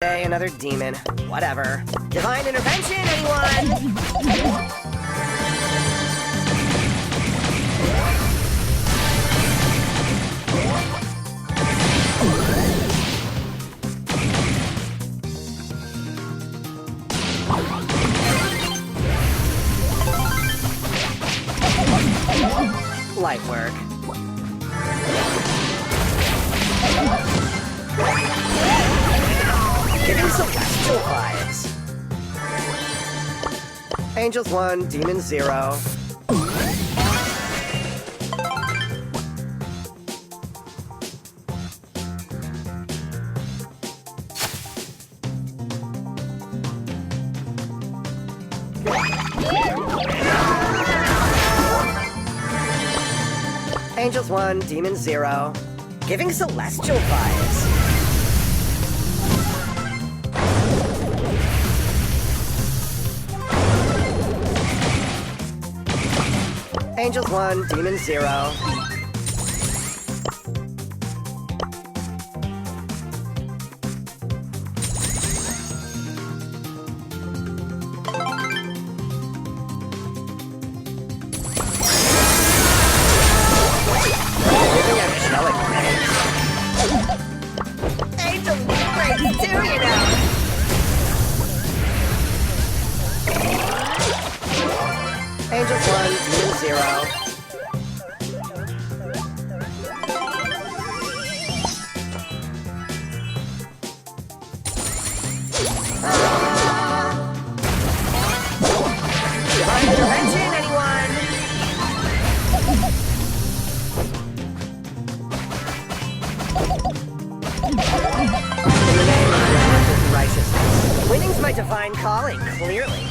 Hey, another demon. Whatever. Divine intervention, anyone? Light work. Giving celestial vibes. Angels 1, Demons 0. Angels 1, Demons 0. Giving celestial vibes. Angels 1, Demons 0. Angels breaks too, you know. Angels 1, Demons 0. Divine intervention, anyone? In the name of righteousness. Winning's my divine calling, clearly.